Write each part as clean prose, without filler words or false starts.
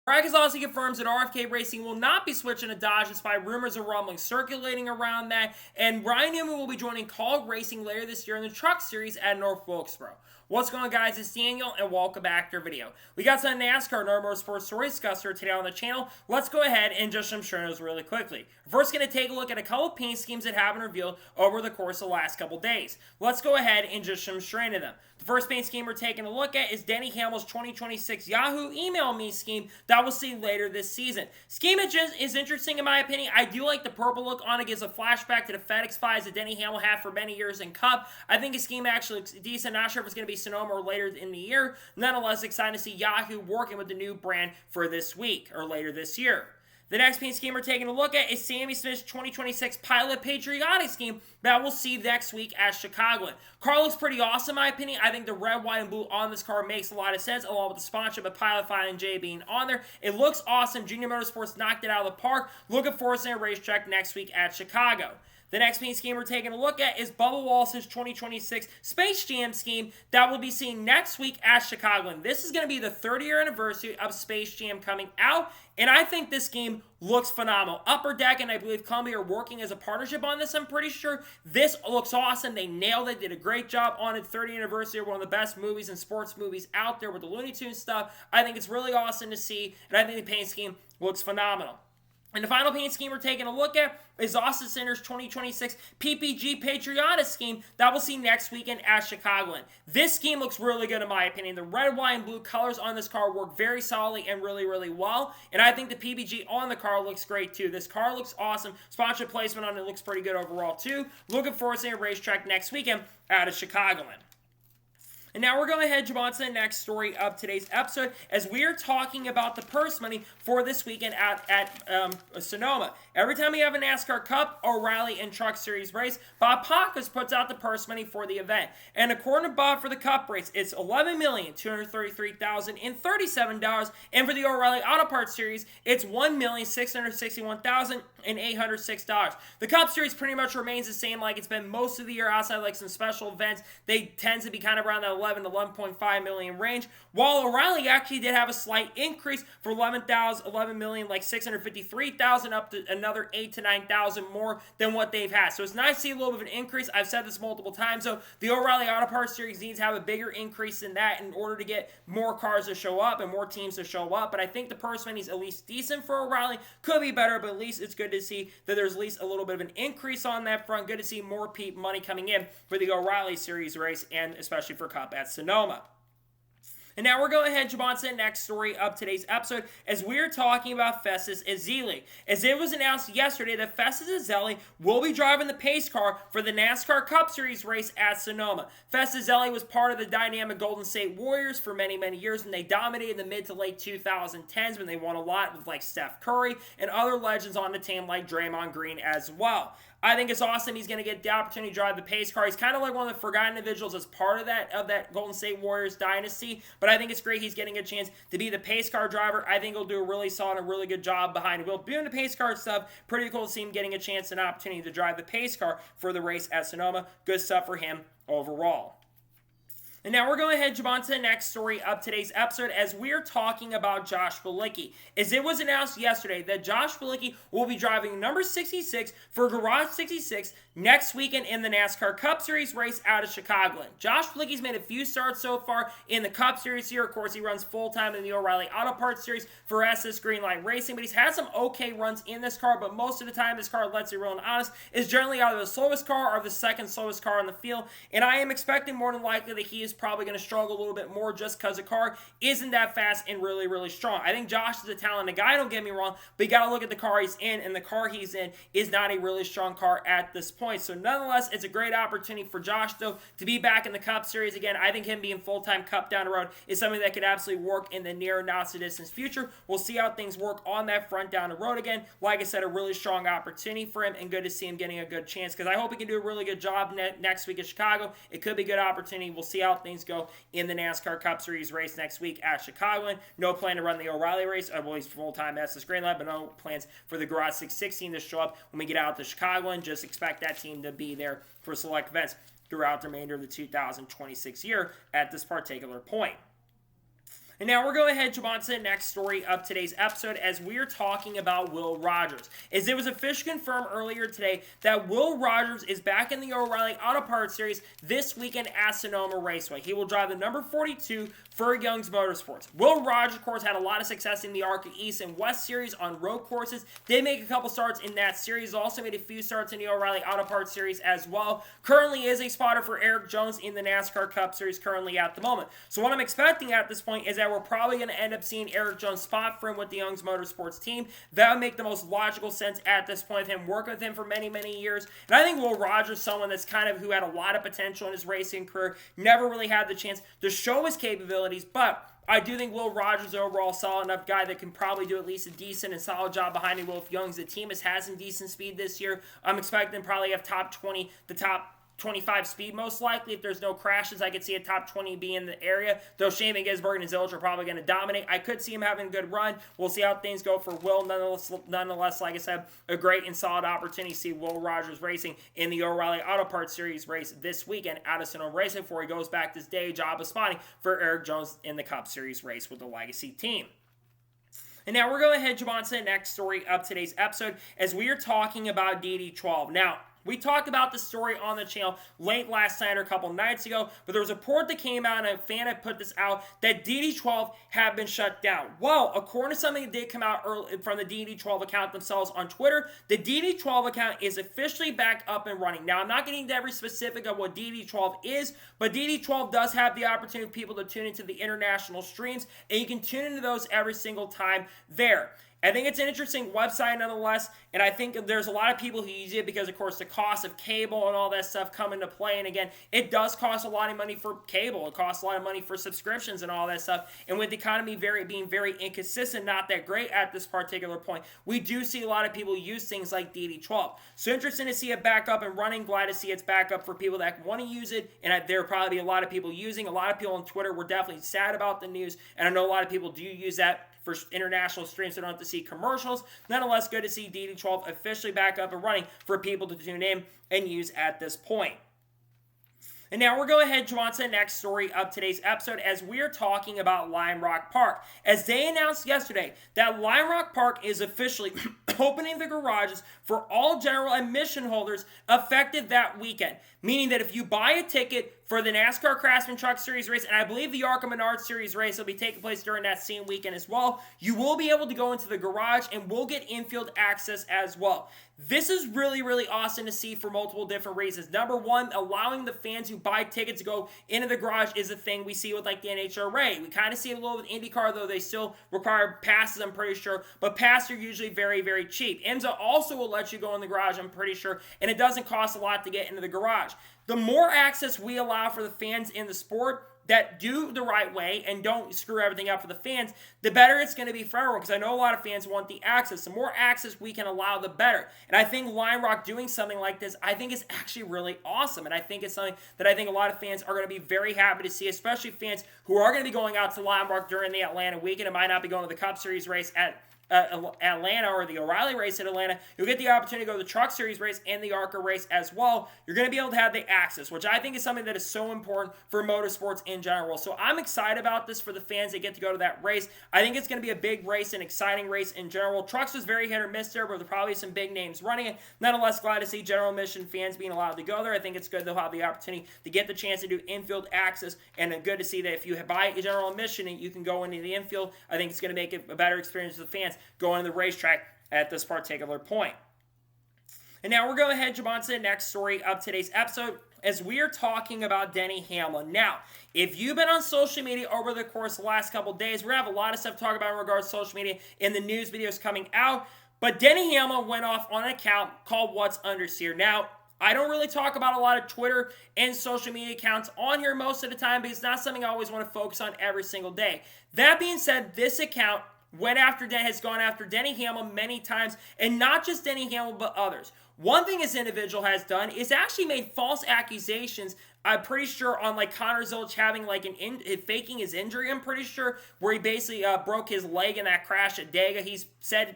RFK also confirms that RFK Racing will not be switching to Dodge despite rumors and rumblings circulating around that, and Ryan Newman will be joining Call Racing later this year in the Truck Series at North Wilkesboro. What's going on, guys? It's Daniel, and welcome back to our video. We got some NASCAR and other motorsports stories discussed here today on the channel. Let's go ahead and just some those really quickly. First, going to take a look at a couple paint schemes that have been revealed over the course of the last couple days. Let's go ahead and just some into them. The first paint scheme we're taking a look at is Denny Hamlin's 2026 Yahoo Email Me scheme that we'll see later this season. Scheme is interesting in my opinion. I do like the purple look on it. Gives a flashback to the FedEx fives that Denny Hamlin had for many years in Cup. I think his scheme actually looks decent. Not sure if it's going to be Sonoma or later in the year. Nonetheless, excited to see Yahoo working with the new brand for this week or later this year. The next paint scheme we're taking a look at is Sammy Smith's 2026 Pilot Patriotic scheme that we'll see next week at Chicagoland. Car looks pretty awesome in my opinion. I think the red, white, and blue on this car makes a lot of sense, along with the sponsorship of Pilot Fire and J being on there. It looks awesome. Junior Motorsports knocked it out of the park. Looking forward to a racetrack next week at Chicago. The next paint scheme we're taking a look at is Bubba Wallace's 2026 Space Jam scheme that we'll be seeing next week at Chicagoland. This is going to be the 30-year anniversary of Space Jam coming out, and I think this game looks phenomenal. Upper Deck and I believe Columbia are working as a partnership on this, I'm pretty sure. This looks awesome. They nailed it, did a great job on it. 30th anniversary of one of the best movies and sports movies out there with the Looney Tunes stuff. I think it's really awesome to see, and I think the paint scheme looks phenomenal. And the final paint scheme we're taking a look at is Austin Cindric's 2026 PPG Patriotic scheme that we'll see next weekend at Chicagoland. This scheme looks really good in my opinion. The red, white, and blue colors on this car work very solidly and really, really well. And I think the PPG on the car looks great too. This car looks awesome. Sponsorship placement on it looks pretty good overall too. Looking forward to seeing a racetrack next weekend out of Chicagoland. And now we're going ahead and jump on to the next story of today's episode as we are talking about the purse money for this weekend at Sonoma. Every time we have a NASCAR Cup, O'Reilly, and Truck Series race, Bob Pockrass puts out the purse money for the event. And according to Bob for the Cup race, it's $11,233,037. And for the O'Reilly Auto Parts Series, it's $1,661,806. The Cup Series pretty much remains the same like it's been most of the year outside like some special events. They tend to be kind of around that 11 to 11.5 million range, while O'Reilly actually did have a slight increase for 11 million like 653,000 up to another 8 to 9,000 more than what they've had. So it's nice to see a little bit of an increase. I've said this multiple times. So the O'Reilly Auto Parts Series needs to have a bigger increase than that in order to get more cars to show up and more teams to show up. But I think the purse money is at least decent for O'Reilly. Could be better, but at least it's good to see that there's at least a little bit of an increase on that front. Good to see more money coming in for the O'Reilly Series race and especially for Cup at Sonoma. And now we're going ahead and jump on to the next story of today's episode as we're talking about Festus Ezeli. As it was announced yesterday that Festus Ezeli will be driving the pace car for the NASCAR Cup Series race at Sonoma. Festus Ezeli was part of the dynamic Golden State Warriors for many, many years, and they dominated the mid to late 2010s when they won a lot with like Steph Curry and other legends on the team like Draymond Green as well. I think it's awesome. He's going to get the opportunity to drive the pace car. He's kind of like one of the forgotten individuals as part of that Golden State Warriors dynasty. But I think it's great he's getting a chance to be the pace car driver. I think he'll do a really solid and really good job behind the wheel. Doing the pace car stuff, pretty cool to see him getting a chance and opportunity to drive the pace car for the race at Sonoma. Good stuff for him overall. And now we're going ahead and jump on to the next story of today's episode as we're talking about Josh Bilicki. As it was announced yesterday that Josh Bilicki will be driving number 66 for Garage 66 next weekend in the NASCAR Cup Series race out of Chicagoland. Josh Bilicki's made a few starts so far in the Cup Series here. Of course, he runs full-time in the O'Reilly Auto Parts Series for SS Greenlight Racing, but he's had some okay runs in this car, but most of the time this car, let's be real and honest, is generally either the slowest car or the second slowest car in the field, and I am expecting more than likely that he is probably going to struggle a little bit more just because the car isn't that fast and really, really strong. I think Josh is a talented guy, don't get me wrong, but you got to look at the car he's in, and the car he's in is not a really strong car at this point. So nonetheless, it's a great opportunity for Josh, though, to be back in the Cup Series again. I think him being full-time Cup down the road is something that could absolutely work in the near and not-so-distant future. We'll see how things work on that front down the road again. Like I said, a really strong opportunity for him, and good to see him getting a good chance, because I hope he can do a really good job next week at Chicago. It could be a good opportunity. We'll see how things go in the NASCAR Cup Series race next week at Chicagoland. No plan to run the O'Reilly race. I believe full-time SS Greenlight, but no plans for the Garage 616 to show up when we get out to Chicagoland. Just expect that team to be there for select events throughout the remainder of the 2026 year at this particular point. And now we're going to head on to the next story of today's episode as we are talking about Will Rogers. As it was officially confirmed earlier today that Will Rogers is back in the O'Reilly Auto Parts Series this weekend at Sonoma Raceway. He will drive the number 42 for Young's Motorsports. Will Rogers, of course, had a lot of success in the ARCA East and West Series on road courses. Did make a couple starts in that series. Also made a few starts in the O'Reilly Auto Parts Series as well. Currently is a spotter for Eric Jones in the NASCAR Cup Series currently at the moment. So what I'm expecting at this point is that we're probably going to end up seeing Eric Jones spot for him with the Young's Motorsports team. That would make the most logical sense at this point, him working with him for many, many years. And I think Will Rogers, someone that's kind of who had a lot of potential in his racing career, never really had the chance to show his capabilities, but I do think Will Rogers is overall solid enough guy that can probably do at least a decent and solid job behind him. Wolf Young's the team has had some decent speed this year. I'm expecting probably have top 20, the top 25 speed most likely. If there's no crashes, I could see a top 20 be in the area. Though Shane Gisberg and Zilch are probably going to dominate. I could see him having a good run. We'll see how things go for Will. Nonetheless, like I said, a great and solid opportunity to see Will Rogers racing in the O'Reilly Auto Parts Series race this weekend out of Sonoma Racing before he goes back to his day job of spotting for Eric Jones in the Cup Series race with the Legacy team. And now we're going to head on to the next story of today's episode as we are talking about DD12. Now, we talked about the story on the channel late last night or a couple nights ago, but there was a report that came out, and a fan had put this out, that DD12 had been shut down. Well, according to something that did come out early from the DD12 account themselves on Twitter, the DD12 account is officially back up and running. Now, I'm not getting into every specific of what DD12 is, but DD12 does have the opportunity for people to tune into the international streams, and you can tune into those every single time there. I think it's an interesting website nonetheless, and I think there's a lot of people who use it because, of course, the cost of cable and all that stuff come into play. And again, it does cost a lot of money for cable. It costs a lot of money for subscriptions and all that stuff. And with the economy being very inconsistent, not that great at this particular point, we do see a lot of people use things like DD12. So interesting to see it back up and running. Glad to see it's back up for people that want to use it. And there will probably be a lot of people using. A lot of people on Twitter were definitely sad about the news. And I know a lot of people do use that for international streams, so don't have to see commercials. Nonetheless, good to see DD12 officially back up and running for people to tune in and use at this point. And now we're going to head on to the next story of today's episode as we are talking about Lime Rock Park. As they announced yesterday that Lime Rock Park is officially opening the garages for all general admission holders effective that weekend. Meaning that if you buy a ticket for the NASCAR Craftsman Truck Series race, and I believe the ARCA Menard Series race will be taking place during that same weekend as well, you will be able to go into the garage and will get infield access as well. This is really, really awesome to see for multiple different reasons. Number one, allowing the fans who buy tickets to go into the garage is a thing we see with like the NHRA. We kind of see it a little with IndyCar, though they still require passes, I'm pretty sure. But passes are usually very, very cheap. IMSA also will let you go in the garage, I'm pretty sure, and it doesn't cost a lot to get into the garage. The more access we allow for the fans in the sport that do the right way and don't screw everything up for the fans, the better it's going to be for everyone, because I know a lot of fans want the access. The more access we can allow, the better. And I think Lime Rock doing something like this, I think is actually really awesome. And I think it's something that I think a lot of fans are going to be very happy to see, especially fans who are going to be going out to Lime Rock during the Atlanta weekend and might not be going to the Cup Series race at Atlanta or the O'Reilly race at Atlanta. You'll get the opportunity to go to the Truck Series race and the ARCA race as well. You're going to be able to have the access, which I think is something that is so important for motorsports in general. So I'm excited about this for the fans that get to go to that race. I think it's going to be a big race, an exciting race in general. Trucks was very hit or miss there, but there's probably some big names running it. Nonetheless, glad to see general admission fans being allowed to go there. I think it's good they'll have the opportunity to get the chance to do infield access, and good to see that if you buy a general admission and you can go into the infield, I think it's going to make it a better experience for the fans going to the racetrack at this particular point. And now we're going to head on to the next story of today's episode as we are talking about Denny Hamlin. Now, if you've been on social media over the course of the last couple days, we're going to have a lot of stuff to talk about in regards to social media in the news videos coming out. But Denny Hamlin went off on an account called What's Understeer. Now, I don't really talk about a lot of Twitter and social media accounts on here most of the time because it's not something I always want to focus on every single day. That being said, this account has gone after Denny Hamlin many times, and not just Denny Hamlin, but others. One thing this individual has done is actually made false accusations, I'm pretty sure, on like Connor Zilch having like faking his injury, I'm pretty sure, where he basically broke his leg in that crash at Dega. He's said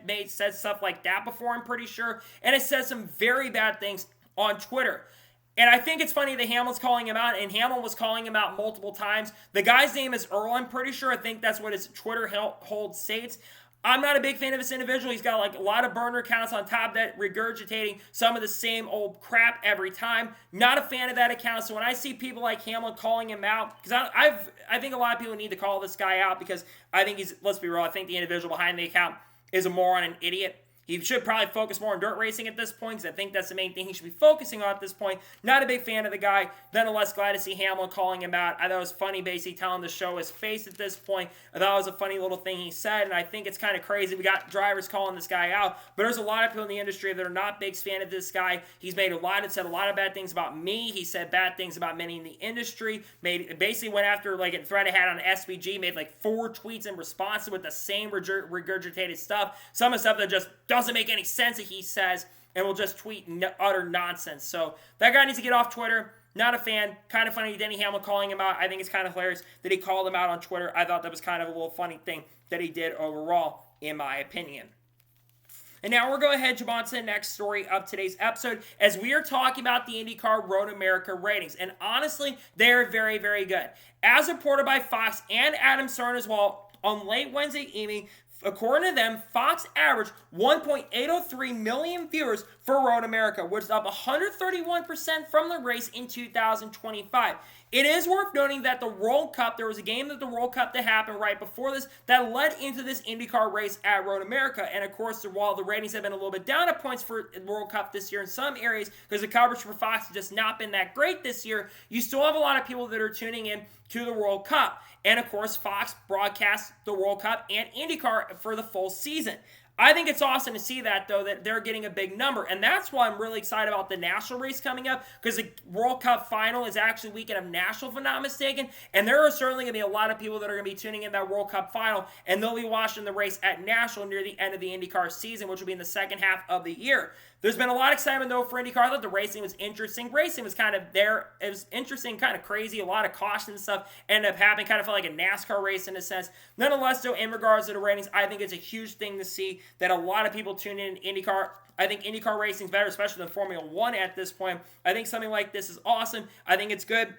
stuff like that before, I'm pretty sure, and it says some very bad things on Twitter. And I think it's funny that Hamlin's calling him out, and Hamlin was calling him out multiple times. The guy's name is Earl, I'm pretty sure. I think that's what his Twitter hold states. I'm not a big fan of this individual. He's got like a lot of burner accounts on top of that, regurgitating some of the same old crap every time. Not a fan of that account. So when I see people like Hamlin calling him out, because I think a lot of people need to call this guy out, because I think let's be real, I think the individual behind the account is a moron and idiot. He should probably focus more on dirt racing at this point, because I think that's the main thing he should be focusing on at this point. Not a big fan of the guy. Nonetheless, glad to see Hamlin calling him out. I thought it was funny, basically telling the show his face at this point. I thought it was a funny little thing he said, and I think it's kind of crazy. We got drivers calling this guy out, but there's a lot of people in the industry that are not big fan of this guy. He's said a lot of bad things about me. He said bad things about many in the industry. Basically went after like a thread I had on SBG, made like 4 tweets in response with the same regurgitated stuff. Some of the stuff that just doesn't make any sense that he says, and will just tweet utter nonsense. So that guy needs to get off Twitter. Not a fan. Kind of funny, Denny Hamlin calling him out. I think it's kind of hilarious that he called him out on Twitter. I thought that was kind of a little funny thing that he did overall, in my opinion. And now we're going to head on to the next story of today's episode, as we are talking about the IndyCar Road America ratings. And honestly, they're very, very good. As reported by Fox and Adam Stern as well, on late Wednesday evening, according to them, Fox averaged 1.803 million viewers for Road America, which is up 131% from the race in 2025. It is worth noting that the World Cup, there was a game that the World Cup that happened right before this that led into this IndyCar race at Road America. And of course, while the ratings have been a little bit down at points for the World Cup this year in some areas, because the coverage for Fox has just not been that great this year, you still have a lot of people that are tuning in to the World Cup. And of course, Fox broadcasts the World Cup and IndyCar for the full season. I think it's awesome to see that, though, that they're getting a big number. And that's why I'm really excited about the national race coming up, because the World Cup final is actually weekend of Nashville, if I'm not mistaken. And there are certainly going to be a lot of people that are going to be tuning in that World Cup final, and they'll be watching the race at Nashville near the end of the IndyCar season, which will be in the second half of the year. There's been a lot of excitement, though, for IndyCar. I thought the racing was interesting. Racing was kind of there. It was interesting, kind of crazy. A lot of caution and stuff ended up happening. Kind of felt like a NASCAR race in a sense. Nonetheless, though, in regards to the ratings, I think it's a huge thing to see that a lot of people tune in IndyCar. I think IndyCar racing is better, especially than Formula 1 at this point. I think something like this is awesome. I think it's good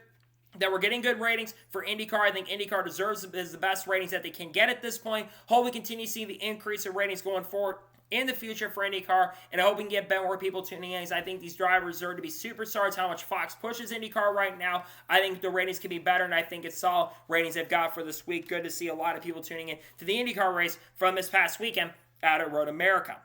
that we're getting good ratings for IndyCar. I think IndyCar deserves the best ratings that they can get at this point. Hope we continue to see the increase in ratings going forward in the future for IndyCar, and I hope we can get more people tuning in, because I think these drivers deserve to be superstars. How much Fox pushes IndyCar right now, I think the ratings can be better, and I think it's solid ratings they've got for this week. Good to see a lot of people tuning in to the IndyCar race from this past weekend out at Road America.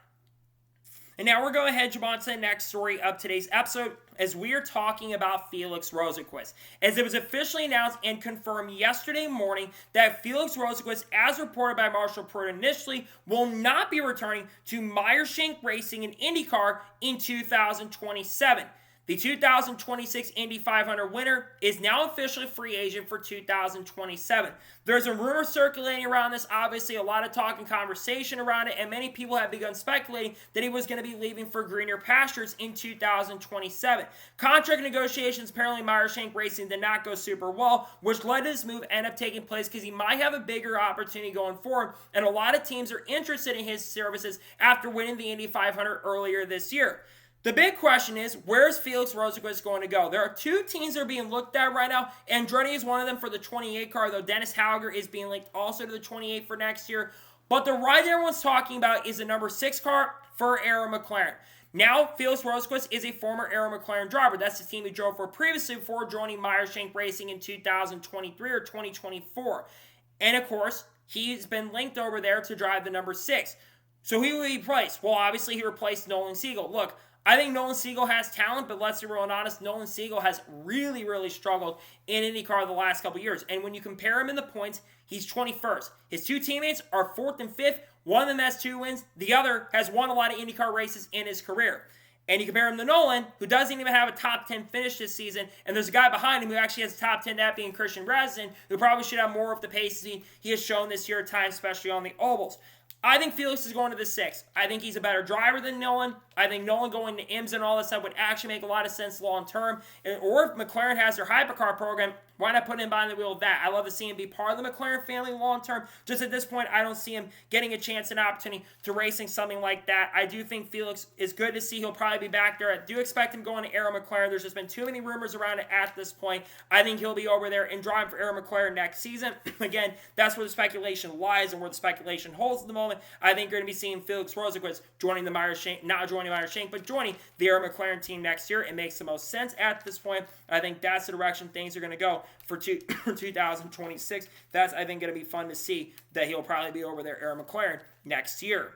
And now we're going to head on to the next story of today's episode, as we are talking about Felix Rosenqvist, as it was officially announced and confirmed yesterday morning that Felix Rosenqvist, as reported by Marshall Pruitt initially, will not be returning to Meyer-Shank Racing in IndyCar in 2027. The 2026 Indy 500 winner is now officially a free agent for 2027. There's a rumor circulating around this, obviously a lot of talk and conversation around it, and many people have begun speculating that he was going to be leaving for greener pastures in 2027. Contract negotiations, apparently Meyer-Shank Racing did not go super well, which led to this move end up taking place because he might have a bigger opportunity going forward, and a lot of teams are interested in his services after winning the Indy 500 earlier this year. The big question is, where's Felix Rosenqvist going to go? There are 2 teams that are being looked at right now. Andretti is one of them for the 28 car, though Dennis Hauger is being linked also to the 28 for next year. But the ride everyone's talking about is the number 6 car for Arrow McLaren. Now, Felix Rosenqvist is a former Arrow McLaren driver. That's the team he drove for previously before joining Meyer-Shank Racing in 2023 or 2024. And of course, he's been linked over there to drive the number 6. So who will he replace? Well, obviously he replaced Nolan Siegel. Look, I think Nolan Siegel has talent, but let's be real and honest, Nolan Siegel has really, really struggled in IndyCar the last couple years. And when you compare him in the points, he's 21st. His 2 teammates are 4th and 5th. One of them has 2 wins. The other has won a lot of IndyCar races in his career. And you compare him to Nolan, who doesn't even have a top 10 finish this season, and there's a guy behind him who actually has a top 10, that being Christian Razin, who probably should have more of the pace he has shown this year at times, especially on the ovals. I think Felix is going to the 6. I think he's a better driver than Nolan. I think Nolan going to IMSA and all that stuff would actually make a lot of sense long term. Or if McLaren has their hypercar program, Why not put him behind the wheel of that? I love to see him be part of the McLaren family long term. Just at this point, I don't see him getting a chance and opportunity to racing something like that. I do think Felix is good to see. He'll probably be back there. I do expect him going to Arrow McLaren. There's just been too many rumors around it at this point. I think he'll be over there and driving for Arrow McLaren next season. Again, that's where the speculation lies and where the speculation holds at the moment. I think you're going to be seeing Felix Rosenqvist joining the Meyer-Shank, not joining Meyer-Shank, but joining the Arrow McLaren team next year. It makes the most sense at this point. I think that's the direction things are going to go for 2026. That's, I think, going to be fun to see that he'll probably be over there, Arrow McLaren, next year.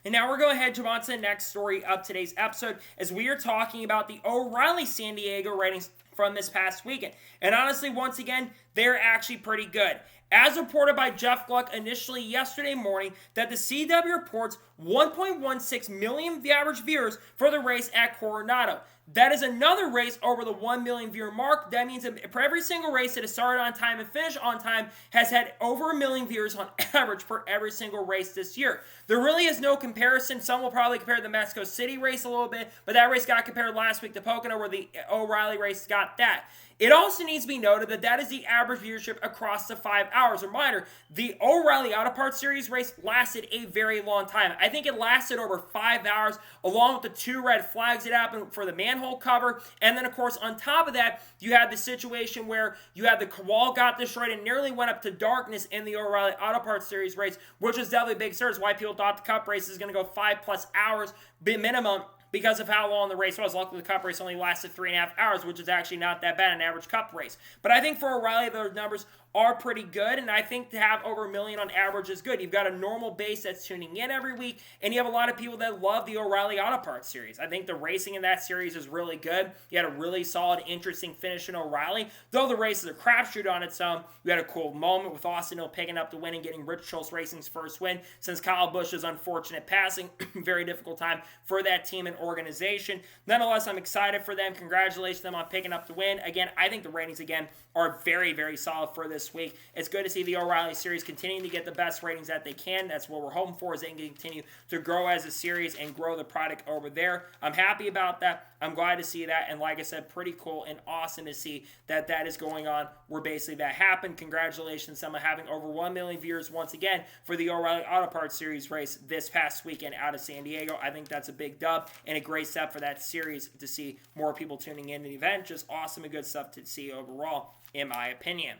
And now we're going to head on to the next story of today's episode as we are talking about the O'Reilly San Diego ratings from this past weekend. And honestly, once again, they're actually pretty good. As reported by Jeff Gluck initially yesterday morning, that the CW reports 1.16 million average viewers for the race at Coronado. That is another race over the 1 million viewer mark. That means that for every single race that has started on time and finished on time has had over 1 million viewers on average for every single race this year. There really is no comparison. Some will probably compare the Mexico City race a little bit, but that race got compared last week to Pocono where the O'Reilly race got that. It also needs to be noted that that is the average viewership across the 5 hours. Reminder, the O'Reilly Auto Parts Series race lasted a very long time. I think it lasted over 5 hours, along with the 2 red flags that happened for the manhole cover. And then, of course, on top of that, you had the situation where you had the wall got destroyed and nearly went up to darkness in the O'Reilly Auto Parts Series race, which was definitely a big surge. Why people thought the Cup race is going to go 5+ hours minimum, because of how long the race was. Luckily, the Cup race only lasted 3.5 hours, which is actually not that bad, an average Cup race. But I think for O'Reilly, those numbers are pretty good, and I think to have over 1 million on average is good. You've got a normal base that's tuning in every week, and you have a lot of people that love the O'Reilly Auto Parts Series. I think the racing in that series is really good. You had a really solid, interesting finish in O'Reilly. Though the race is a crapshoot on its own, you had a cool moment with Austin Hill picking up the win and getting Rich Schultz Racing's first win since Kyle Busch's unfortunate passing. Very difficult time for that team and organization. Nonetheless, I'm excited for them. Congratulations to them on picking up the win. Again, I think the ratings, again, are very, very solid for this week. It's good to see the O'Reilly Series continuing to get the best ratings that they can. That's what we're hoping for, is they can continue to grow as a series and grow the product over there. I'm happy about that. I'm glad to see that. And like I said, pretty cool and awesome to see that that is going on where basically that happened. Congratulations to them on having over 1 million viewers once again for the O'Reilly Auto Parts Series race this past weekend out of San Diego. I think that's a big dub and a great step for that series to see more people tuning in to the event. Just awesome and good stuff to see overall, in my opinion.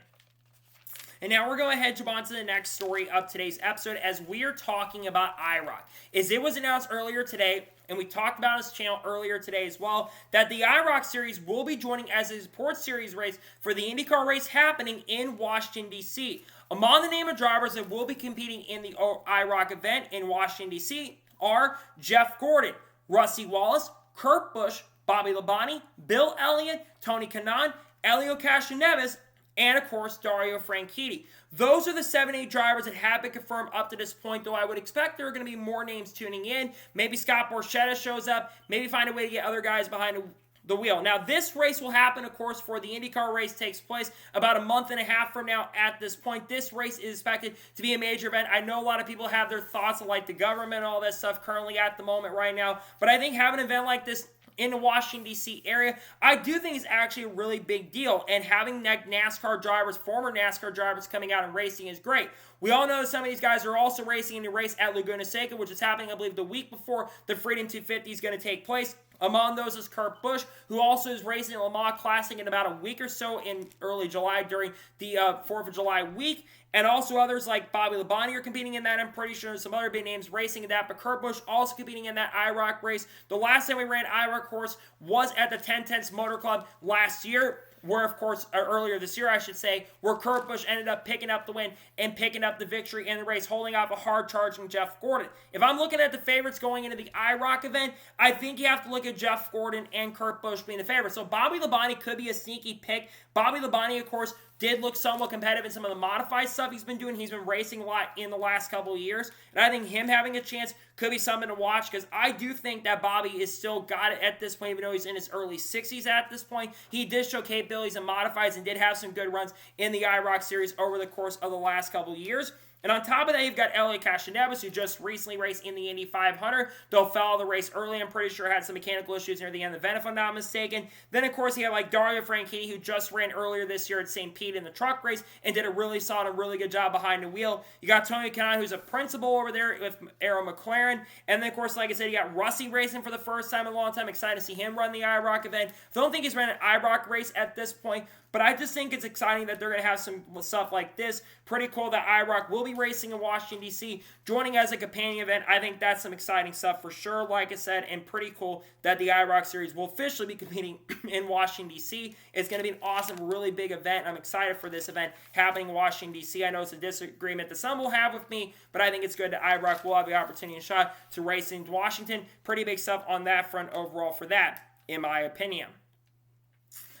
And now we're going to head on to the next story of today's episode as we are talking about IROC. As it was announced earlier today, and we talked about on this channel earlier today as well, that the IROC Series will be joining as a support series race for the IndyCar race happening in Washington, D.C. Among the name of drivers that will be competing in the IROC event in Washington, D.C. are Jeff Gordon, Rusty Wallace, Kurt Busch, Bobby Labonte, Bill Elliott, Tony Kanaan, Elio Castroneves, and, of course, Dario Franchitti. Those are the 7-8 drivers that have been confirmed up to this point, though I would expect there are going to be more names tuning in. Maybe Scott Borchetta shows up. Maybe find a way to get other guys behind the wheel. Now, this race will happen, of course, for the IndyCar race takes place about a month and a half from now at this point. This race is expected to be a major event. I know a lot of people have their thoughts on, like, the government and all that stuff currently at the moment right now, but I think having an event like this in the Washington, D.C. area, I do think is actually a really big deal. And having NASCAR drivers, former NASCAR drivers coming out and racing is great. We all know that some of these guys are also racing in the race at Laguna Seca, which is happening, I believe, the week before the Freedom 250 is going to take place. Among those is Kurt Busch, who also is racing the Le Mans Classic in about a week or so in early July during the 4th of July week. And also others like Bobby Labonte are competing in that. I'm pretty sure there's some other big names racing in that. But Kurt Busch also competing in that IROC race. The last time we ran IROC course was at the 1010s Motor Club last year, where, of course, earlier this year, I should say, where Kurt Busch ended up picking up the win and picking up the victory in the race, holding off a hard-charging Jeff Gordon. If I'm looking at the favorites going into the IROC event, I think you have to look at Jeff Gordon and Kurt Busch being the favorites. So Bobby Labonte could be a sneaky pick. Bobby Labonte, of course, did look somewhat competitive in some of the modified stuff he's been doing. He's been racing a lot in the last couple of years. And I think him having a chance could be something to watch, because I do think that Bobby is still got it at this point, even though he's in his early 60s at this point. He did show capabilities and modifies and did have some good runs in the IROC Series over the course of the last couple of years. And on top of that, you've got Elliot Cashinevas, who just recently raced in the Indy 500, though fell the race early. I'm pretty sure had some mechanical issues near the end of the event, if I'm not mistaken. Then, of course, you have like Dario Franchitti, who just ran earlier this year at St. Pete in the truck race and did a really solid, a really good job behind the wheel. You got Tony Kanaan, who's a principal over there with Arrow McLaren. And then, of course, like I said, you got Rusty racing for the first time in a long time. Excited to see him run the IROC event. Don't think he's ran an IROC race at this point, but I just think it's exciting that they're going to have some stuff like this. Pretty cool that IROC will be racing in Washington, D.C., joining as a companion event. I think that's some exciting stuff for sure, like I said, and pretty cool that the IROC series will officially be competing in Washington, D.C. It's going to be an awesome, really big event. I'm excited for this event happening in Washington, D.C. I know it's a disagreement that some will have with me, but I think it's good that IROC will have the opportunity and shot to race in Washington. Pretty big stuff on that front overall for that, in my opinion.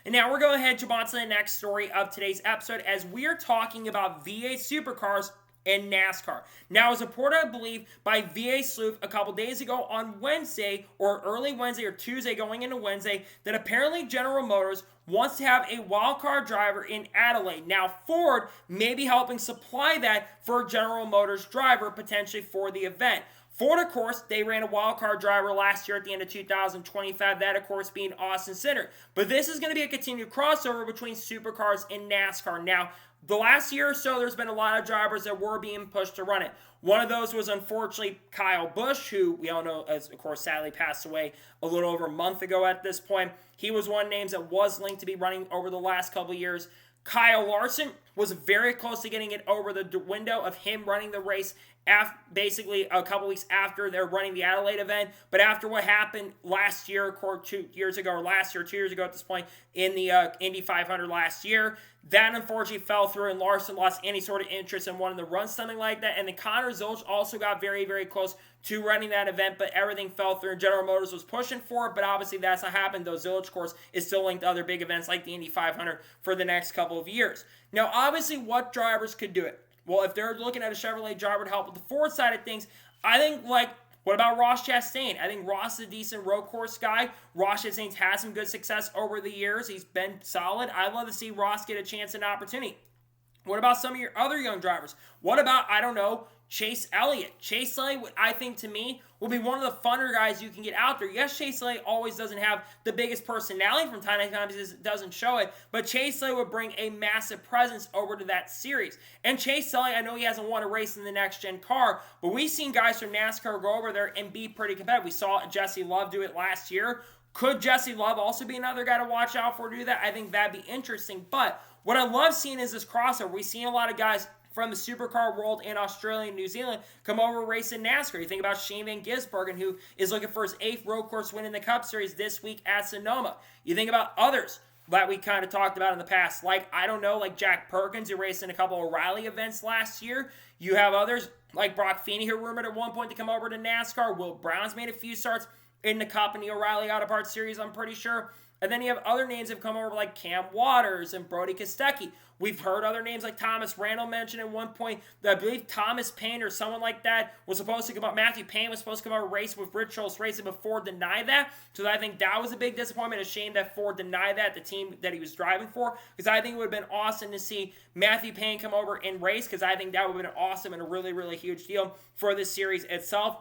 And now we're going to jump on to the next story of today's episode as we are talking about V8 supercars and NASCAR. Now, it was reported, I believe, by V8 Sleuth a couple days ago on Wednesday, or early Wednesday or Tuesday going into Wednesday, that apparently General Motors wants to have a wildcard driver in Adelaide. Now, Ford may be helping supply that for General Motors driver, potentially for the event. Ford, of course, they ran a wildcard driver last year at the end of 2025, that, of course, being Austin Cindric. But this is going to be a continued crossover between supercars and NASCAR. Now, the last year or so, there's been a lot of drivers that were being pushed to run it. One of those was, unfortunately, Kyle Busch, who we all know, has, of course, sadly passed away a little over a month ago at this point. He was one of the names that was linked to be running over the last couple of years. Kyle Larson was very close to getting it over the window of him running the race basically a couple weeks after they're running the Adelaide event. But after what happened last year, or 2 years ago, or last year, 2 years ago at this point, in the Indy 500 last year, that unfortunately fell through, and Larson lost any sort of interest in wanting to run something like that. And then Connor Zilch also got very, very close to running that event, but everything fell through. General Motors was pushing for it, but obviously that's not happened, though Zilch, of course, is still linked to other big events like the Indy 500 for the next couple of years. Now, obviously, what drivers could do it? Well, if they're looking at a Chevrolet driver to help with the Ford side of things, I think, what about Ross Chastain? I think Ross is a decent road course guy. Ross Chastain's had some good success over the years. He's been solid. I'd love to see Ross get a chance and opportunity. What about some of your other young drivers? What about, I don't know, Chase Elliott? Chase Elliott, I think, to me, will be one of the funner guys you can get out there. Yes, Chase Elliott always doesn't have the biggest personality from time to time because it doesn't show it, but Chase Elliott would bring a massive presence over to that series. And Chase Elliott, I know he hasn't won a race in the next-gen car, but we've seen guys from NASCAR go over there and be pretty competitive. We saw Jesse Love do it last year. Could Jesse Love also be another guy to watch out for to do that? I think that'd be interesting. But what I love seeing is this crossover. We've seen a lot of guys from the supercar world in Australia and New Zealand come over racing NASCAR. You think about Shane Van Gisbergen, who is looking for his 8th road course win in the Cup Series this week at Sonoma. You think about others that we kind of talked about in the past, like Jack Perkins, who raced in a couple of Rally events last year. You have others like Brock Feeney, who rumored at one point to come over to NASCAR. Will Brown's made a few starts in the Cup and the O'Reilly Auto Parts Series, I'm pretty sure. And then you have other names that have come over like Cam Waters and Brody Kostecki. We've heard other names like Thomas Randall mentioned at one point. I believe Thomas Payne or someone like that was supposed to come up. Matthew Payne was supposed to come out and race with Rich Schultz Racing, but Ford denied that. So I think that was a big disappointment. A shame that Ford denied that, the team that he was driving for, because I think it would have been awesome to see Matthew Payne come over and race, because I think that would have been awesome and a really, really huge deal for this series itself.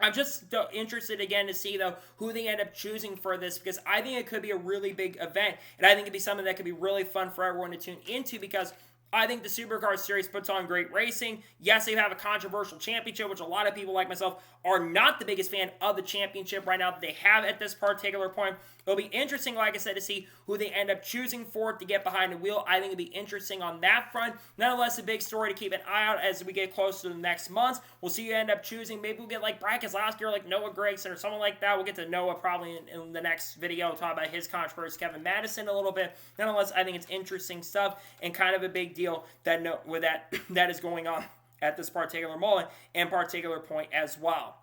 I'm just interested again to see, though, who they end up choosing for this, because I think it could be a really big event, and I think it'd be something that could be really fun for everyone to tune into, because I think the Supercar Series puts on great racing. Yes, they have a controversial championship, which a lot of people like myself are not the biggest fan of the championship right now that they have at this particular point. It'll be interesting, like I said, to see who they end up choosing for it to get behind the wheel. I think it'll be interesting on that front. Nonetheless, a big story to keep an eye out as we get closer to the next months. We'll see who end up choosing. Maybe we'll get like Brad Keselowski or like Noah Gragson or someone like that. We'll get to Noah probably in the next video. We'll talk about his controversy, Kevin Madison, a little bit. Nonetheless, I think it's interesting stuff and kind of a big deal that that is going on at this particular moment and particular point as well.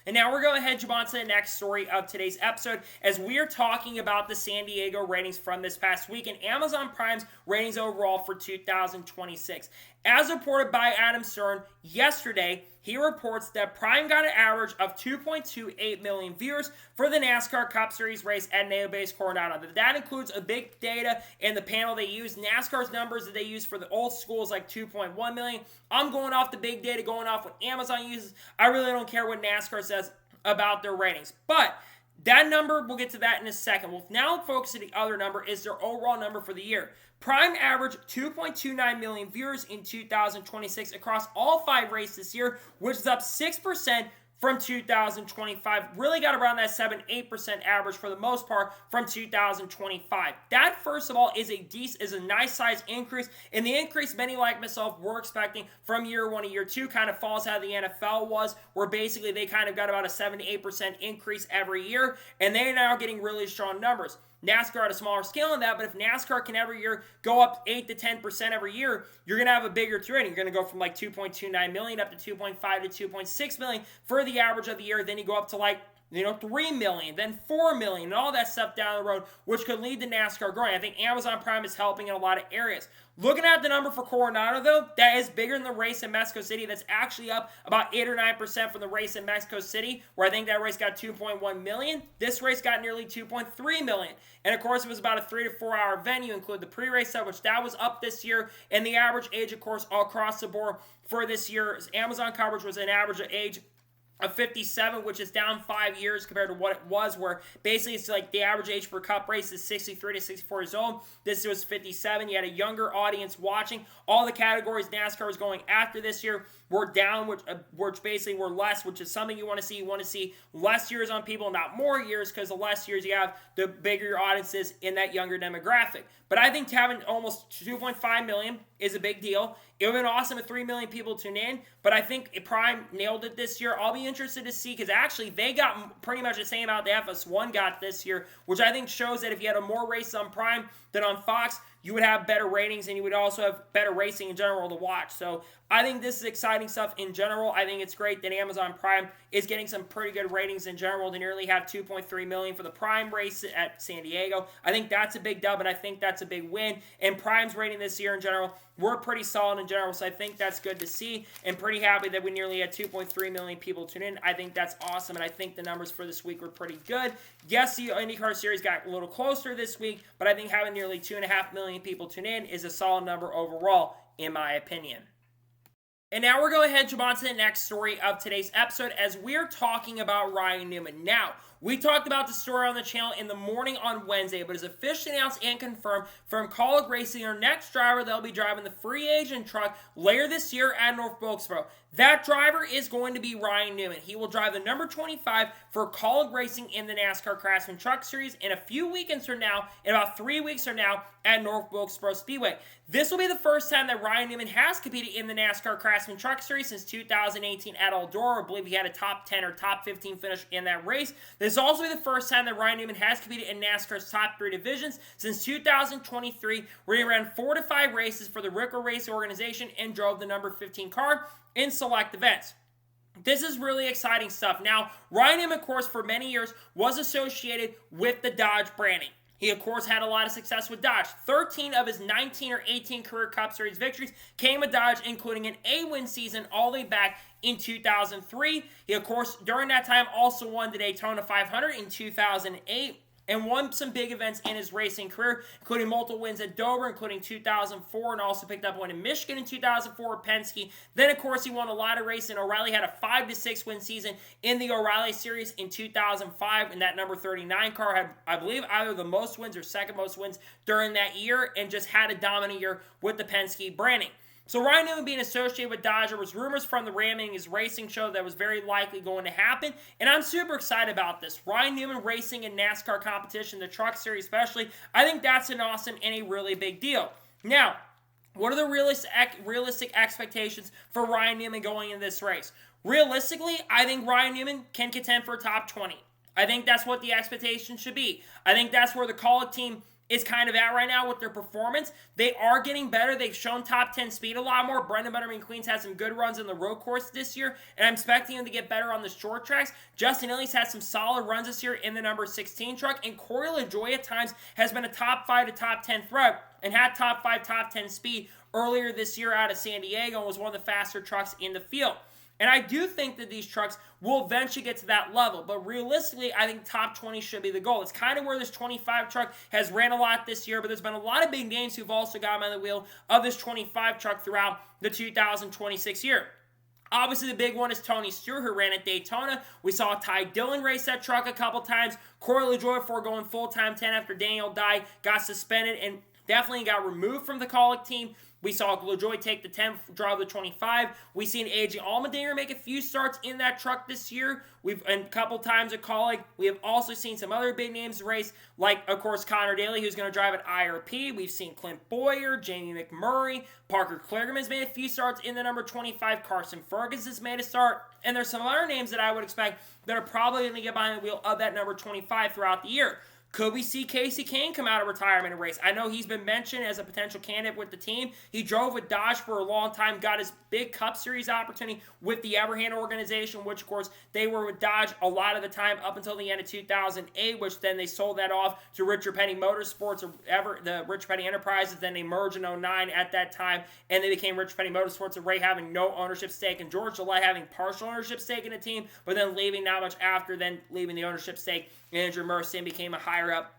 And now we're going to jump on to the next story of today's episode as we are talking about the San Diego ratings from this past week and Amazon Prime's ratings overall for 2026. As reported by Adam Stern, yesterday, he reports that Prime got an average of 2.28 million viewers for the NASCAR Cup Series race at Nail Base Coronado. That includes a big data in the panel they use. NASCAR's numbers that they use for the old school is like 2.1 million. I'm going off the big data, going off what Amazon uses. I really don't care what NASCAR says about their ratings. But that number, we'll get to that in a second. We'll now focus on the other number, is their overall number for the year. Prime averaged 2.29 million viewers in 2026 across all 5 races this year, which is up 6% from 2025. Really got around that 7-8% average for the most part from 2025. That, first of all, is a nice size increase, and the increase many like myself were expecting from year 1 to year 2 kind of falls how the NFL was, where basically they kind of got about a 7-8% increase every year, and they're now getting really strong numbers. NASCAR at a smaller scale than that, but if NASCAR can every year go up 8 to 10% every year, you're going to have a bigger trend. You're going to go from like 2.29 million up to 2.5 to 2.6 million for the average of the year. Then you go up to like 3 million, then 4 million, and all that stuff down the road, which could lead to NASCAR growing. I think Amazon Prime is helping in a lot of areas. Looking at the number for Coronado, though, that is bigger than the race in Mexico City. That's actually up about 8 or 9% from the race in Mexico City, where I think that race got 2.1 million. This race got nearly 2.3 million. And, of course, it was about a 3 to 4 hour venue, include the pre-race stuff, which that was up this year. And the average age, of course, all across the board for this year's Amazon coverage was an average of age of 57, which is down 5 years compared to what it was, where basically it's like the average age for Cup race is 63 to 64 years old. This was 57. You had a younger audience watching. All the categories NASCAR was going after this year were down, which basically were less, which is something you want to see. You want to see less years on people, not more years, because the less years you have, the bigger your audience is in that younger demographic. But I think having almost 2.5 million is a big deal. It would have been awesome if 3 million people tune in, but I think Prime nailed it this year. I'll be interested to see, because actually they got pretty much the same amount the FS1 got this year, which I think shows that if you had a more race on Prime than on Fox, you would have better ratings, and you would also have better racing in general to watch. So I think this is exciting stuff in general. I think it's great that Amazon Prime is getting some pretty good ratings in general to nearly have 2.3 million for the Prime race at San Diego. I think that's a big dub, and I think that's a big win. And Prime's rating this year in general were pretty solid in general, so I think that's good to see, and pretty happy that we nearly had 2.3 million people tune in. I think that's awesome, and I think the numbers for this week were pretty good. Yes, the IndyCar Series got a little closer this week, but I think having nearly 2.5 million people tune in is a solid number overall, in my opinion. And now we're going ahead to move on to the next story of today's episode, as we're talking about Ryan Newman. Now, we talked about the story on the channel in the morning on Wednesday, but it's officially announced and confirmed from Kaulig Racing, our next driver that'll be driving the free agent truck later this year at North Wilkesboro. That driver is going to be Ryan Newman. He will drive the number 25 for Kaulig Racing in the NASCAR Craftsman Truck Series in a few weekends from now, in about 3 weeks from now, at North Wilkesboro Speedway. This will be the first time that Ryan Newman has competed in the NASCAR Craftsman Truck Series since 2018 at Eldora. I believe he had a top 10 or top 15 finish in that race. This is also the first time that Ryan Newman has competed in NASCAR's top 3 divisions since 2023, where he ran 4 to 5 races for the Ricker Racing organization and drove the number 15 car in select events. This is really exciting stuff. Now, Ryan Newman, of course, for many years was associated with the Dodge branding. He, of course, had a lot of success with Dodge. 13 of his 19 or 18 career Cup Series victories came with Dodge, including an A-win season all the way back in 2003. He, of course, during that time also won the Daytona 500 in 2008. And won some big events in his racing career, including multiple wins at Dover, including 2004, and also picked up one in Michigan in 2004 at Penske. Then, of course, he won a lot of races. O'Reilly had a 5 to 6 win season in the O'Reilly Series in 2005, and that number 39 car had, I believe, either the most wins or second most wins during that year, and just had a dominant year with the Penske branding. So Ryan Newman being associated with Dodge, there was rumors from the Ramming his racing show that was very likely going to happen, and I'm super excited about this. Ryan Newman racing in NASCAR competition, the Truck Series especially, I think that's an awesome and a really big deal. Now, what are the realistic expectations for Ryan Newman going into this race? Realistically, I think Ryan Newman can contend for a top 20. I think that's what the expectation should be. I think that's where the Kaulig team is kind of at right now with their performance. They are getting better. They've shown top 10 speed a lot more. Brendan Butterman Queens had some good runs in the road course this year, and I'm expecting him to get better on the short tracks. Justin Elliott's had some solid runs this year in the number 16 truck, and Corey LaJoie at times has been a top 5 to top 10 threat and had top 5, top 10 speed earlier this year out of San Diego and was one of the faster trucks in the field. And I do think that these trucks will eventually get to that level. But realistically, I think top 20 should be the goal. It's kind of where this 25 truck has ran a lot this year, but there's been a lot of big names who've also gotten on the wheel of this 25 truck throughout the 2026 year. Obviously, the big one is Tony Stewart, who ran at Daytona. We saw Ty Dillon race that truck a couple times. Corey LaJoie before going full-time 10 after Daniel Dye got suspended and definitely got removed from the Kaulig team. We saw LaJoie take the 10, drive the 25. We've seen AJ Allmendinger make a few starts in that truck this year. And a couple times at Kaulig. We have also seen some other big names race, like, of course, Connor Daly, who's going to drive at IRP. We've seen Clint Boyer, Jamie McMurray, Parker Kligerman's made a few starts in the number 25. Carson Ferguson's made a start. And there's some other names that I would expect that are probably going to get behind the wheel of that number 25 throughout the year. Could we see Casey Kane come out of retirement and race? I know he's been mentioned as a potential candidate with the team. He drove with Dodge for a long time, got his big Cup Series opportunity with the Everhand organization, which, of course, they were with Dodge a lot of the time up until the end of 2008, which then they sold that off to Richard Petty Motorsports, or the Richard Petty Enterprises. Then they merged in 2009 at that time, and they became Richard Petty Motorsports, and Ray having no ownership stake, and George Gillette having partial ownership stake in the team, but then leaving not much after, then leaving the ownership stake. Andrew Mercer became a higher up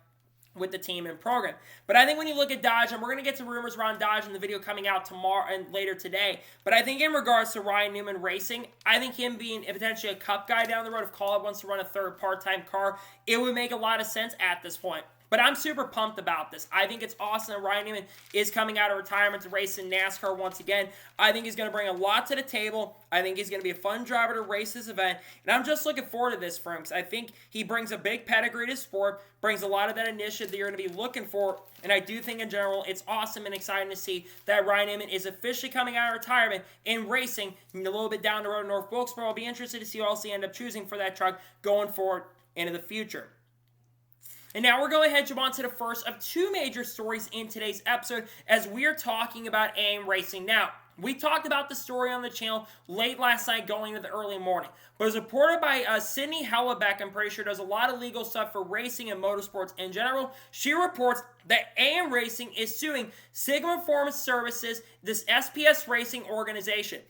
with the team and program. But I think when you look at Dodge, and we're going to get to rumors around Dodge in the video coming out tomorrow and later today, but I think in regards to Ryan Newman Racing, I think him being potentially a Cup guy down the road, if Kaulig wants to run a third part-time car, it would make a lot of sense at this point. But I'm super pumped about this. I think it's awesome that Ryan Newman is coming out of retirement to race in NASCAR once again. I think he's going to bring a lot to the table. I think he's going to be a fun driver to race this event. And I'm just looking forward to this for him because I think he brings a big pedigree to the sport, brings a lot of that initiative that you're going to be looking for. And I do think in general it's awesome and exciting to see that Ryan Newman is officially coming out of retirement and racing a little bit down the road in North Wilkesboro. I'll be interested to see who else he end up choosing for that truck going forward into the future. And now we're going to head on to the first of two major stories in today's episode as we are talking about AM Racing. Now, we talked about the story on the channel late last night going into the early morning. But it was reported by Sydney Hellebeck, I'm pretty sure does a lot of legal stuff for racing and motorsports in general. She reports that AM Racing is suing Sigma Performance Services, this SPS racing organization.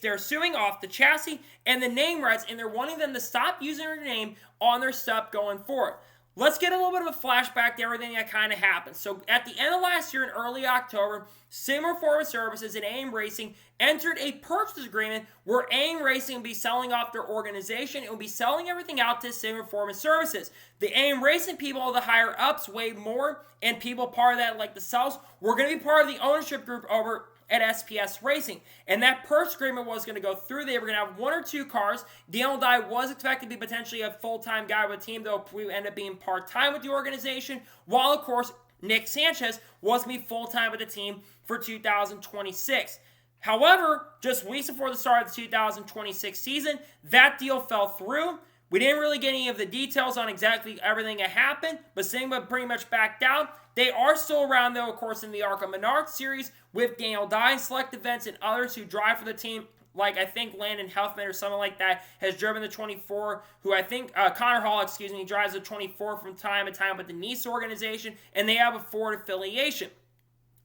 They're suing off the chassis and the name rights, and they're wanting them to stop using her name on their stuff going forward. Let's get a little bit of a flashback to everything that kind of happened. So at the end of last year in early October, Sigma Performance Services and AM Racing entered a purchase agreement where AM Racing will be selling off their organization. It will be selling everything out to Sigma Performance Services. The AM Racing people, the higher ups, Wade Moore, and people part of that like the Souths, were going to be part of the ownership group over at SPS Racing. And that purchase agreement was going to go through. They were going to have one or two cars. Daniel Dye was expected to be potentially a full-time guy with the team, though we end up being part-time with the organization, while, of course, Nick Sanchez was going to be full-time with the team for 2026. However, just weeks before the start of the 2026 season, that deal fell through. We didn't really get any of the details on exactly everything that happened, but Sigma pretty much backed out. They are still around, though, of course, in the ARCA Menard series with Daniel Dye, select events, and others who drive for the team, like I think Landon Huffman or someone like that has driven the 24, who I think, Connor Hall, drives the 24 from time to time with the Nice organization, and they have a Ford affiliation.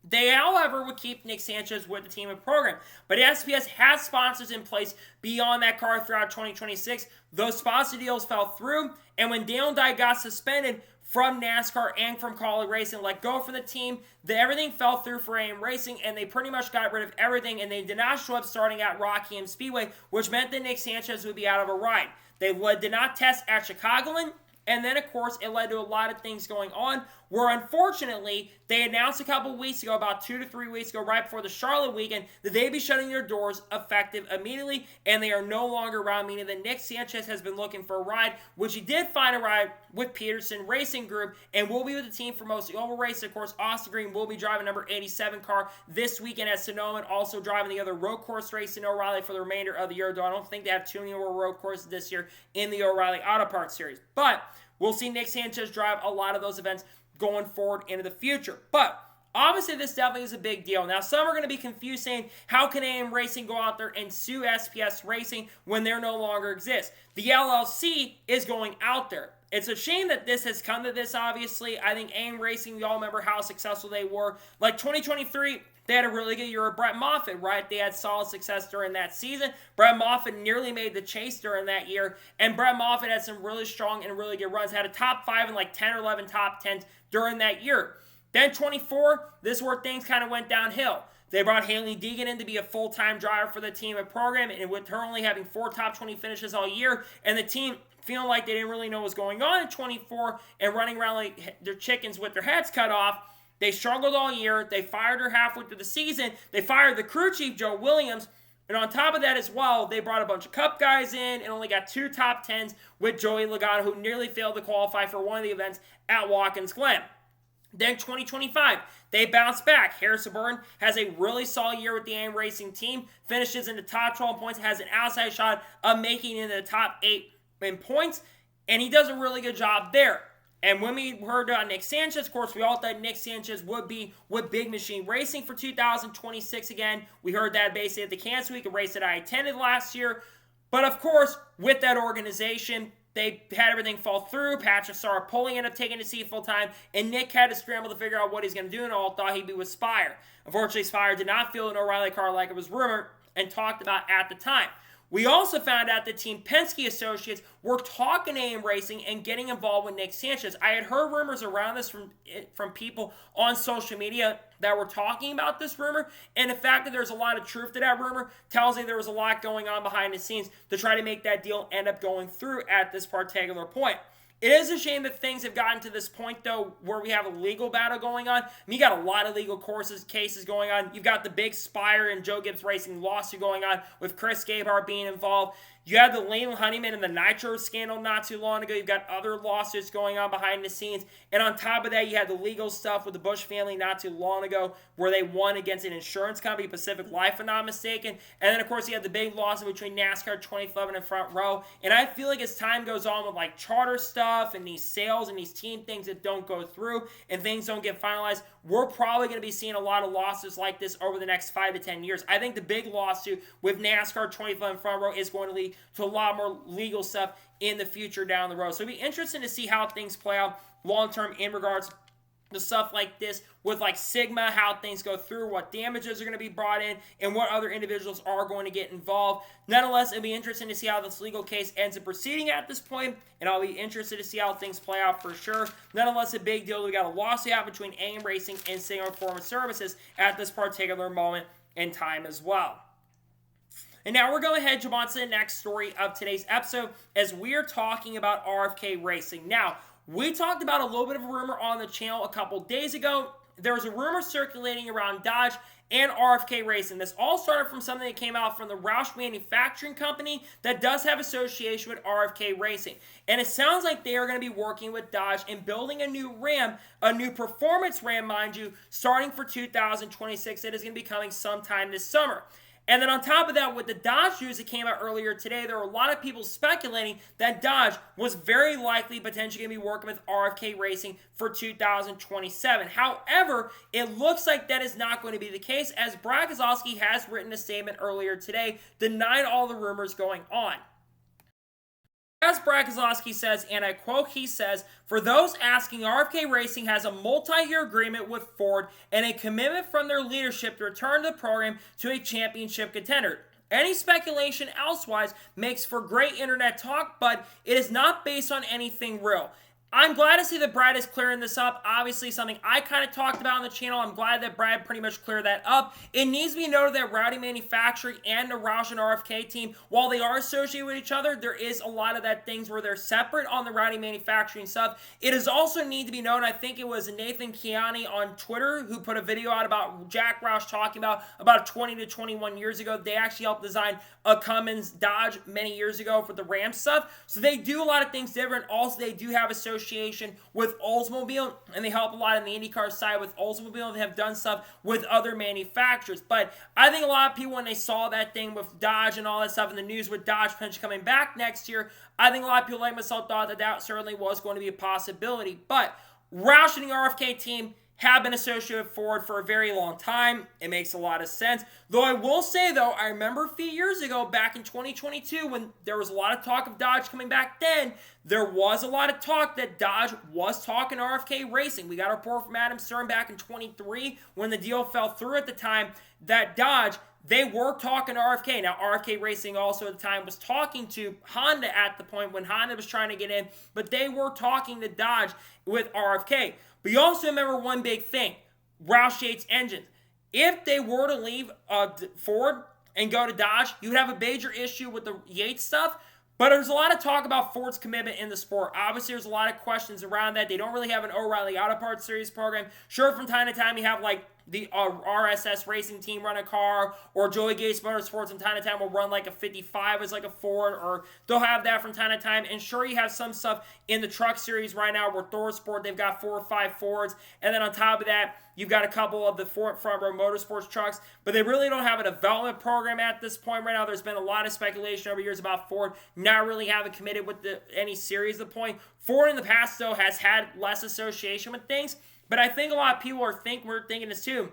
They, however, would keep Nick Sanchez with the team and program. But SPS has sponsors in place beyond that car throughout 2026. Those sponsor deals fell through, and when Daniel Dye got suspended from NASCAR and from Kaulig Racing, let go from the team, everything fell through for AM Racing, and they pretty much got rid of everything, and they did not show up starting at Rockingham Speedway, which meant that Nick Sanchez would be out of a ride. They did not test at Chicagoland. And then, of course, it led to a lot of things going on where, unfortunately, they announced a couple weeks ago, about 2 to 3 weeks ago, right before the Charlotte weekend, that they'd be shutting their doors effective immediately, and they are no longer around, meaning that Nick Sanchez has been looking for a ride, which he did find a ride with Peterson Racing Group, and will be with the team for most of the oval race. Of course, Austin Green will be driving number 87 car this weekend at Sonoma, and also driving the other road course race in O'Reilly for the remainder of the year, though I don't think they have too many more road courses this year in the O'Reilly Auto Parts Series. But we'll see Nick Sanchez drive a lot of those events going forward into the future. But obviously, this definitely is a big deal. Now, some are going to be confused saying, how can AM Racing go out there and sue SPS Racing when they no longer exist? The LLC is going out there. It's a shame that this has come to this, obviously. I think AIM Racing, we all remember how successful they were. Like 2023, they had a really good year with Brett Moffitt, right? They had solid success during that season. Brett Moffitt nearly made the chase during that year, and Brett Moffitt had some really strong and really good runs. Had a top 5 and like 10 or 11 top 10s during that year. Then 24, this is where things kind of went downhill. They brought Haley Deegan in to be a full-time driver for the team and program, and with her only having 4 top 20 finishes all year, and the team feeling like they didn't really know what was going on in 24 and running around like their chickens with their heads cut off, they struggled all year. They fired her halfway through the season. They fired the crew chief, Joe Williams, and on top of that as well, they brought a bunch of Cup guys in and only got 2 top 10s with Joey Logano, who nearly failed to qualify for one of the events at Watkins Glen. Then 2025, they bounce back. Harrison Burton has a really solid year with the AIM Racing team, finishes in the top 12 points, has an outside shot of making it in the top 8 in points, and he does a really good job there. And when we heard Nick Sanchez, of course, we all thought Nick Sanchez would be with Big Machine Racing for 2026 again. We heard that basically at the Kansas Week, a race that I attended last year. But of course, with that organization, they had everything fall through. Patrick Sarapoli ended up taking the seat full time, and Nick had to scramble to figure out what he's going to do, and all thought he'd be with Spire. Unfortunately, Spire did not field an O'Reilly car like it was rumored and talked about at the time. We also found out that Team Penske Associates were talking to AIM Racing and getting involved with Nick Sanchez. I had heard rumors around this from people on social media that were talking about this rumor, and the fact that there's a lot of truth to that rumor tells me there was a lot going on behind the scenes to try to make that deal end up going through at this particular point. It is a shame that things have gotten to this point, though, where we have a legal battle going on. I mean, you got a lot of legal cases going on. You've got the big Spire and Joe Gibbs Racing lawsuit going on with Chris Gabehart being involved. You had the Lane Honeyman and the Nitro scandal not too long ago. You've got other lawsuits going on behind the scenes. And on top of that, you had the legal stuff with the Busch family not too long ago where they won against an insurance company, Pacific Life, if I'm not mistaken. And then, of course, you had the big lawsuit between NASCAR 2011 and Front Row. And I feel like as time goes on with like charter stuff and these sales and these team things that don't go through and things don't get finalized, we're probably going to be seeing a lot of lawsuits like this over the next 5 to 10 years. I think the big lawsuit with NASCAR 2011 Front Row is going to lead to a lot more legal stuff in the future down the road. So it'll be interesting to see how things play out long-term in regards to stuff like this with like Sigma, how things go through, what damages are going to be brought in, and what other individuals are going to get involved. Nonetheless, it'll be interesting to see how this legal case ends up proceeding at this point, and I'll be interested to see how things play out for sure. Nonetheless, a big deal. We got a lawsuit out between AIM Racing and Sigma Performance Services at this particular moment in time as well. And now we're going to jump on to the next story of today's episode as we are talking about RFK Racing. Now, we talked about a little bit of a rumor on the channel a couple days ago. There was a rumor circulating around Dodge and RFK Racing. This all started from something that came out from the Roush Manufacturing Company that does have association with RFK Racing. And it sounds like they are going to be working with Dodge and building a new Ram, a new performance Ram, mind you, starting for 2026. That is going to be coming sometime this summer. And then on top of that, with the Dodge news that came out earlier today, there were a lot of people speculating that Dodge was very likely potentially going to be working with RFK Racing for 2027. However, it looks like that is not going to be the case, as Brad Keselowski has written a statement earlier today denying all the rumors going on. As Brad Keselowski says, and I quote, he says, "For those asking, RFK Racing has a multi-year agreement with Ford and a commitment from their leadership to return the program to a championship contender. Any speculation elsewise makes for great internet talk, but it is not based on anything real." I'm glad to see that Brad is clearing this up. Obviously, something I kind of talked about on the channel. I'm glad that Brad pretty much cleared that up. It needs to be noted that Rowdy Manufacturing and the Roush and RFK team, while they are associated with each other, there is a lot of that things where they're separate on the Rowdy Manufacturing stuff. It is also need to be known, I think it was Nathan Kiani on Twitter who put a video out about Jack Roush talking about 20 to 21 years ago. They actually helped design a Cummins Dodge many years ago for the Ram stuff. So they do a lot of things different. Also, they do have association with Oldsmobile, and they help a lot on the IndyCar side with Oldsmobile. They have done stuff with other manufacturers. But I think a lot of people, when they saw that thing with Dodge and all that stuff in the news with Dodge potentially coming back next year, I think a lot of people like myself thought that that certainly was going to be a possibility. But Roush and the RFK team have been associated with Ford for a very long time. It makes a lot of sense. Though I will say, though, I remember a few years ago, back in 2022, when there was a lot of talk of Dodge coming back then, there was a lot of talk that Dodge was talking to RFK Racing. We got a report from Adam Stern back in 23 when the deal fell through at the time that Dodge, they were talking to RFK. Now, RFK Racing also at the time was talking to Honda at the point when Honda was trying to get in, but they were talking to Dodge with RFK. But you also remember one big thing, Roush Yates engines. If they were to leave Ford and go to Dodge, you would have a major issue with the Yates stuff. But there's a lot of talk about Ford's commitment in the sport. Obviously, there's a lot of questions around that. They don't really have an O'Reilly Auto Parts Series program. Sure, from time to time, you have like the RSS Racing Team run a car, or Joey Gates Motorsports from time to time will run like a 55 as like a Ford, or they'll have that from time to time. And sure, you have some stuff in the truck series right now where Thor Sport, they've got 4 or 5 Fords. And then on top of that, you've got a couple of the front row motorsports trucks, but they really don't have a development program at this point right now. There's been a lot of speculation over years about Ford not really having committed with any series at the point. Ford in the past, though, has had less association with things, but I think a lot of people we're thinking this too.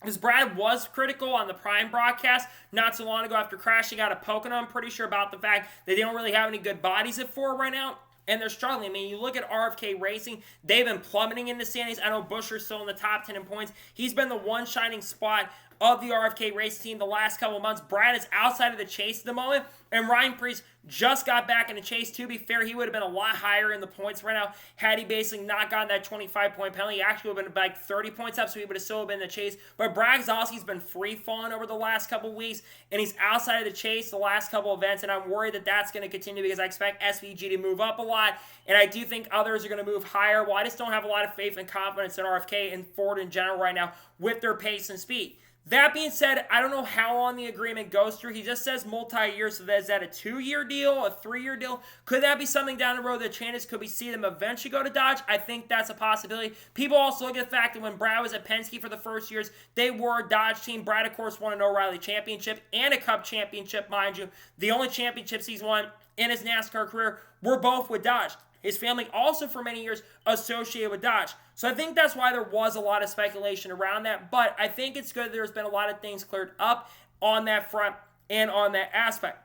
Because Brad was critical on the Prime broadcast not so long ago after crashing out of Pocono. I'm pretty sure about the fact that they don't really have any good bodies at Ford right now. And they're struggling. I mean, you look at RFK Racing, they've been plummeting in the standings. I know Buescher's still in the top 10 in points. He's been the one shining spot of the RFK Racing team the last couple of months. Brad is outside of the chase at the moment. And Ryan Preece just got back in the chase. To be fair, he would have been a lot higher in the points right now had he basically not gotten that 25-point penalty. He actually would have been like 30 points up, so he would have still been in the chase. But Brad Keselowski's been free-falling over the last couple of weeks, and he's outside of the chase the last couple of events, and I'm worried that that's going to continue because I expect SVG to move up a lot, and I do think others are going to move higher. Well, I just don't have a lot of faith and confidence in RFK and Ford in general right now with their pace and speed. That being said, I don't know how long the agreement goes through. He just says multi-year, so is that a 2-year deal, a 3-year deal? Could that be something down the road that changes? Could we see them eventually go to Dodge? I think that's a possibility. People also look at the fact that when Brad was at Penske for the first years, they were a Dodge team. Brad, of course, won an O'Reilly championship and a Cup championship, mind you. The only championships he's won in his NASCAR career were both with Dodge. His family also for many years associated with Dodge. So I think that's why there was a lot of speculation around that. But I think it's good there's been a lot of things cleared up on that front and on that aspect.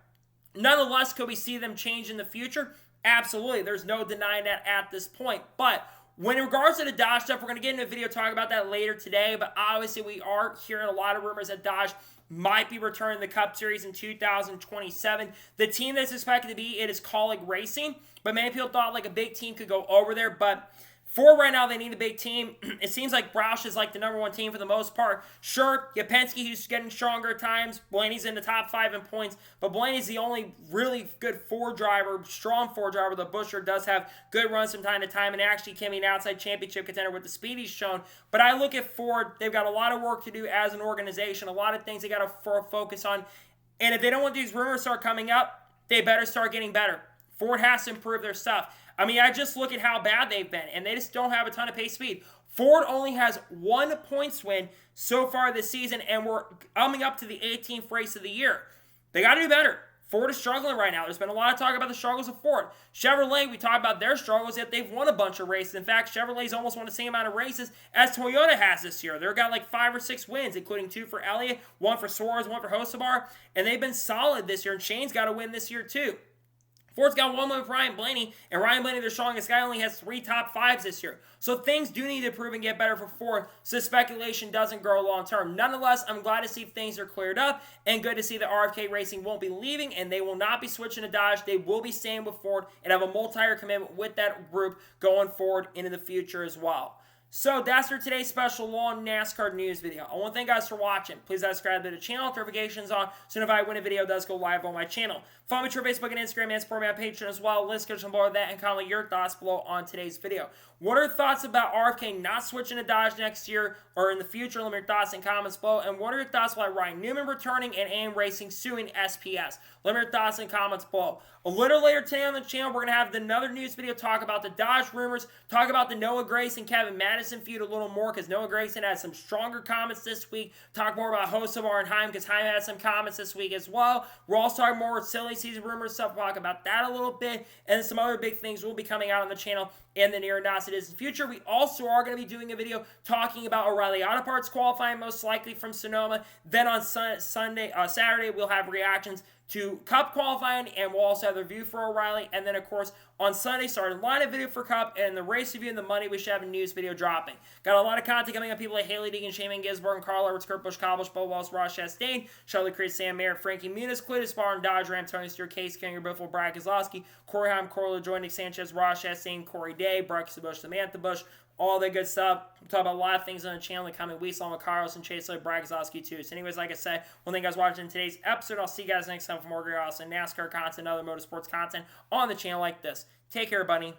Nonetheless, could we see them change in the future? Absolutely. There's no denying that at this point. But when in regards to the Dodge stuff, we're going to get into a video talking about that later today. But obviously, we are hearing a lot of rumors that Dodge might be returning the Cup Series in 2027. The team that's expected to be it is Colleague Racing, but many people thought like a big team could go over there, but for right now, they need a big team. It seems like Roush is like the number one team for the most part. Sure, you have Penske, who's getting stronger at times. Blaney's in the top 5 in points, but Blaney's the only really good Ford driver, strong Ford driver. The Buescher does have good runs from time to time, and actually can be an outside championship contender with the speed he's shown. But I look at Ford, they've got a lot of work to do as an organization, a lot of things they got to focus on. And if they don't want these rumors to start coming up, they better start getting better. Ford has to improve their stuff. I mean, I just look at how bad they've been, and they just don't have a ton of pace speed. Ford only has 1 points win so far this season, and we're coming up to the 18th race of the year. They got to do better. Ford is struggling right now. There's been a lot of talk about the struggles of Ford. Chevrolet, we talk about their struggles, yet they've won a bunch of races. In fact, Chevrolet's almost won the same amount of races as Toyota has this year. They've got like 5 or 6 wins, including 2 for Elliott, 1 for Suarez, 1 for Hocevar, and they've been solid this year, and Shane's got to win this year too. Ford's got 1 win with Ryan Blaney, and Ryan Blaney, their strongest guy, only has 3 top 5s this year. So things do need to improve and get better for Ford, so speculation doesn't grow long term. Nonetheless, I'm glad to see things are cleared up, and good to see that RFK Racing won't be leaving, and they will not be switching to Dodge. They will be staying with Ford and have a multi-year commitment with that group going forward into the future as well. So that's for today's special long NASCAR news video. I want to thank you guys for watching. Please subscribe to the channel, notifications on, so when a video does go live on my channel. Follow me to Facebook and Instagram and support me on Patreon as well. Let's get some more of that and comment your thoughts below on today's video. What are your thoughts about RFK not switching to Dodge next year or in the future? Let me know your thoughts in comments below. And what are your thoughts about Ryan Newman returning and AM Racing suing SPS? Let me know your thoughts in comments below. A little later today on the channel, we're going to have another news video talk about the Dodge rumors, talk about the Noah Grace and Kevin Madison Madison feud a little more because Noah Gragson had some stronger comments this week. Talk more about Hocevar and Heim because Heim had some comments this week as well. We're also talking more silly season rumors stuff. We'll talk about that a little bit, and some other big things will be coming out on the channel in the near and not so distant future. We also are going to be doing a video talking about O'Reilly Auto Parts qualifying most likely from Sonoma. Then on Saturday, we'll have reactions to Cup qualifying, and we'll also have the review for O'Reilly. And then, of course, on Sunday, starting lineup video for Cup, and the race review and the money, we should have a news video dropping. Got a lot of content coming up. People like Haley Deegan, Shaman Gisborne, Carl Edwards, Kurt Busch, Kyle Busch, Bo Wallace, Ross Chastain, Charlie Creed, Sam Merritt, Frankie Muniz, Cletus Barr, and Dodge Ram, Tony Stewart, Case Kinger, Biffle, Brad Keselowski, Corey Heim, Corey LaJoy, Nick Sanchez, Ross Chastain, Corey Day, Bryce Busch, Samantha Busch, all the good stuff. We'll talk about a lot of things on the channel in the coming weeks, along with Carlos and Chase, like Brad Keselowski too. So anyways, like I said, well, thank you guys for watching today's episode. I'll see you guys next time for more great awesome NASCAR content and other motorsports content on the channel like this. Take care, buddy.